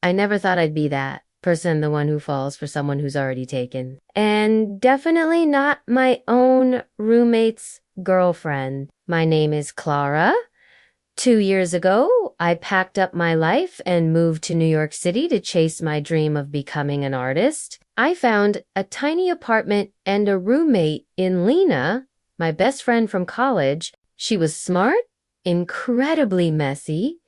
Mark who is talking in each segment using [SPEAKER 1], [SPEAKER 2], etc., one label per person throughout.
[SPEAKER 1] I never thought I'd be that person, the one who falls for someone who's already taken. And definitely not my own roommate's girlfriend. My name is Clara. 2 years ago, I packed up my life and moved to New York City to chase my dream of becoming an artist. I found a tiny apartment and a roommate in Lena, my best friend from college. She was smart, incredibly messy,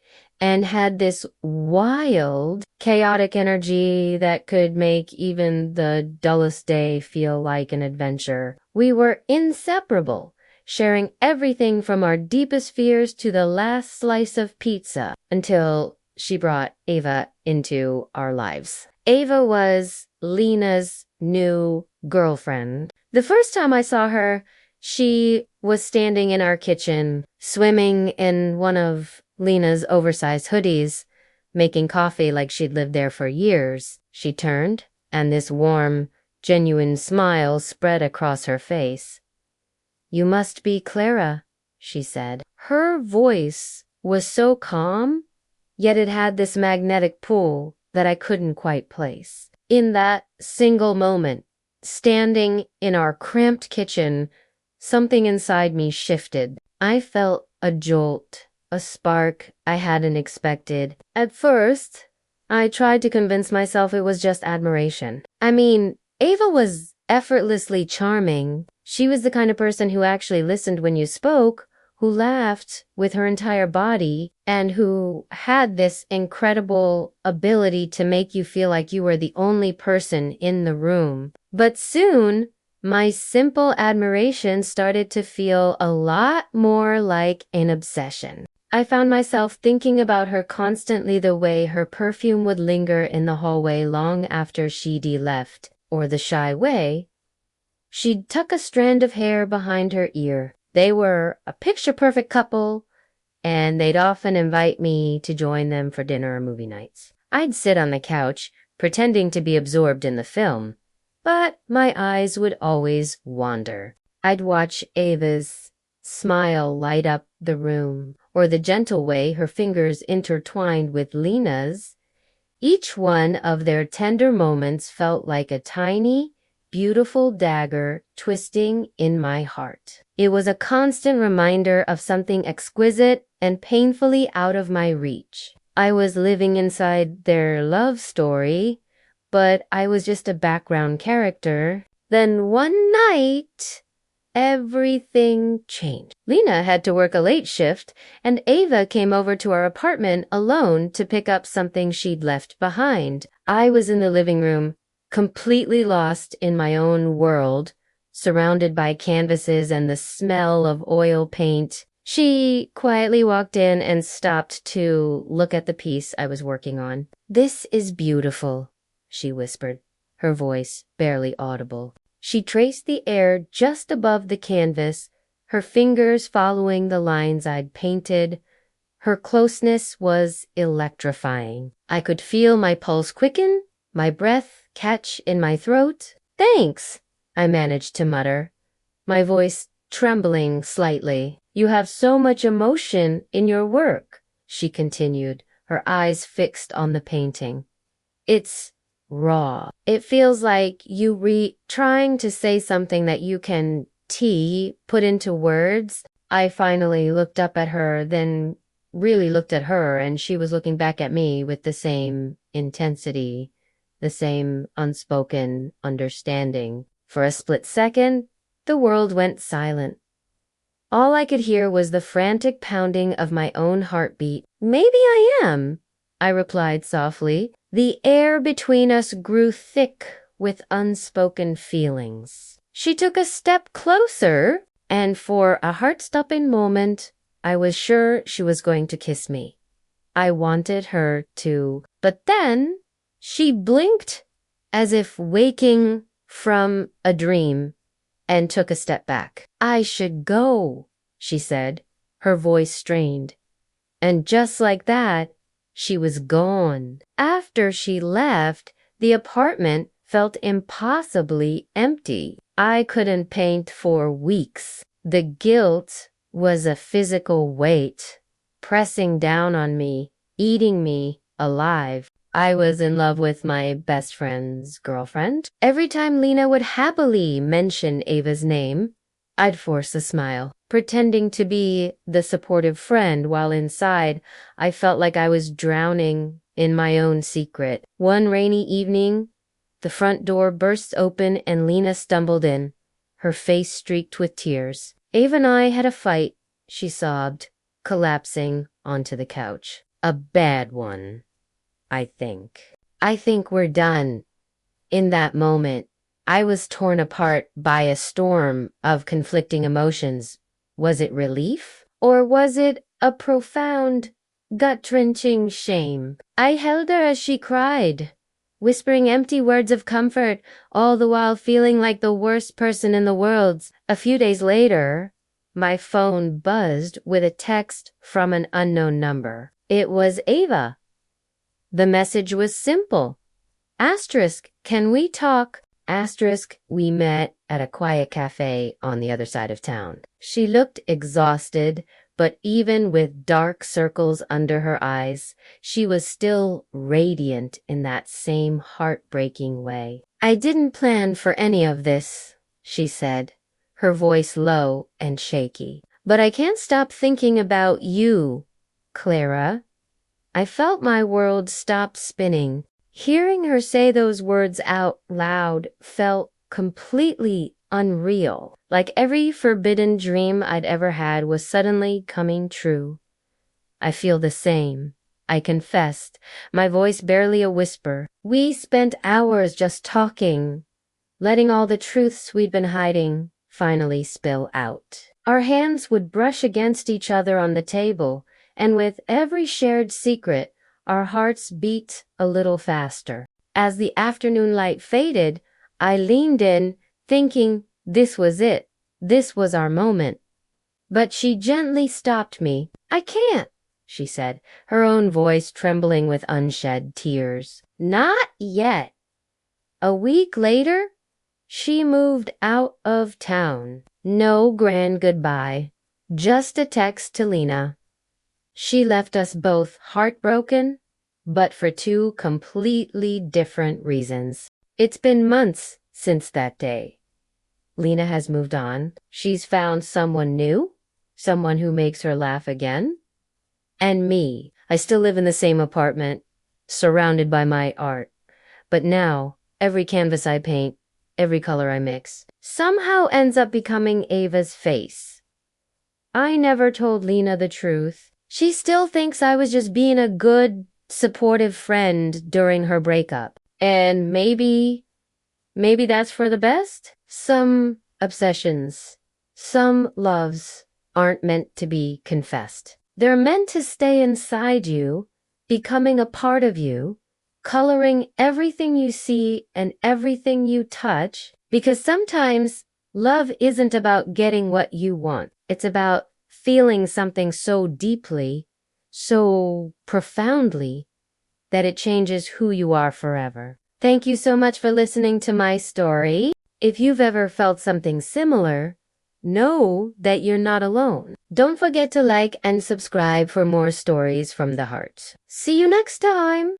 [SPEAKER 1] and had this wild, chaotic energy that could make even the dullest day feel like an adventure. We were inseparable, sharing everything from our deepest fears to the last slice of pizza, until she brought Ava into our lives. Ava was Lena's new girlfriend. The first time I saw her, she was standing in our kitchen, swimming in one of Lena's oversized hoodies, making coffee like she'd lived there for years. She turned, and this warm, genuine smile spread across her face. "You must be Clara," she said. Her voice was so calm, yet it had this magnetic pull that I couldn't quite place. In that single moment, standing in our cramped kitchen, something inside me shifted. I felt a jolt, a spark I hadn't expected. At first, I tried to convince myself it was just admiration. I mean, Ava was effortlessly charming. She was the kind of person who actually listened when you spoke, who laughed with her entire body, and who had this incredible ability to make you feel like you were the only person in the room. But soon, my simple admiration started to feel a lot more like an obsession. I found myself thinking about her constantly, the way her perfume would linger in the hallway long after she'd left, or the shy way she'd tuck a strand of hair behind her ear. They were a picture-perfect couple, and they'd often invite me to join them for dinner or movie nights. I'd sit on the couch, pretending to be absorbed in the film, but my eyes would always wander. I'd watch Ava's smile light up the room, or the gentle way her fingers intertwined with Lena's. Each one of their tender moments felt like a tiny, beautiful dagger twisting in my heart. It was a constant reminder of something exquisite and painfully out of my reach. I was living inside their love story, but I was just a background character. Then one night, everything changed. Lena had to work a late shift, and Ava came over to our apartment alone to pick up something she'd left behind. I was in the living room, completely lost in my own world, surrounded by canvases and the smell of oil paint. She quietly walked in and stopped to look at the piece I was working on. "This is beautiful," she whispered, her voice barely audible. She traced the air just above the canvas, her fingers following the lines I'd painted. Her closeness was electrifying. I could feel my pulse quicken, my breath catch in my throat. "Thanks," I managed to mutter, my voice trembling slightly. "You have so much emotion in your work," she continued, her eyes fixed on the painting. "It's raw. It feels like you trying to say something that you can put into words." I finally looked up at her, then really looked at her, and she was looking back at me with the same intensity, the same unspoken understanding. For a split second, the world went silent. All I could hear was the frantic pounding of my own heartbeat. "Maybe I am," I replied softly. The air between us grew thick with unspoken feelings. She took a step closer, and for a heart-stopping moment, I was sure she was going to kiss me. I wanted her to, but then she blinked as if waking from a dream and took a step back. "I should go," she said, her voice strained. And just like that, she was gone. After she left, the apartment felt impossibly empty. I couldn't paint for weeks. The guilt was a physical weight, pressing down on me, eating me alive. I was in love with my best friend's girlfriend. Every time Lena would happily mention Ava's name, I'd force a smile, pretending to be the supportive friend while inside I felt like I was drowning in my own secret. One rainy evening, the front door burst open and Lena stumbled in, her face streaked with tears. Ava and I had a fight, she sobbed, collapsing onto the couch. A bad one, I think. I think we're done. In that moment, I was torn apart by a storm of conflicting emotions. Was it relief? Or was it a profound, gut-wrenching shame? I held her as she cried, whispering empty words of comfort, all the while feeling like the worst person in the world. A few days later, my phone buzzed with a text from an unknown number. It was Ava. The message was simple. Asterisk, can we talk? Asterisk, we met at a quiet cafe on the other side of town. She looked exhausted, but even with dark circles under her eyes, she was still radiant in that same heartbreaking way. I didn't plan for any of this, she said, her voice low and shaky. But I can't stop thinking about you, Clara. I felt my world stop spinning. Hearing her say those words out loud felt completely unreal, like every forbidden dream I'd ever had was suddenly coming true. I feel the same, I confessed, my voice barely a whisper. We spent hours just talking, letting all the truths we'd been hiding finally spill out. Our hands would brush against each other on the table, and with every shared secret, our hearts beat a little faster. As the afternoon light faded, I leaned in, thinking this was it. This was our moment. But she gently stopped me. I can't, she said, her own voice trembling with unshed tears. Not yet. A week later, she moved out of town. No grand goodbye, just a text to Lena. She left us both heartbroken, but for two completely different reasons. It's been months since that day. Lena has moved on. She's found someone new, someone who makes her laugh again. And me, I still live in the same apartment, surrounded by my art. But now, every canvas I paint, every color I mix, somehow ends up becoming Ava's face. I never told Lena the truth. She still thinks I was just being a good, supportive friend during her breakup. And maybe that's for the best? Some obsessions, some loves aren't meant to be confessed. They're meant to stay inside you, becoming a part of you, coloring everything you see and everything you touch, because sometimes love isn't about getting what you want. It's about feeling something so deeply, so profoundly, that it changes who you are forever. Thank you so much for listening to my story. If you've ever felt something similar, know that you're not alone. Don't forget to like and subscribe for more stories from the heart. See you next time!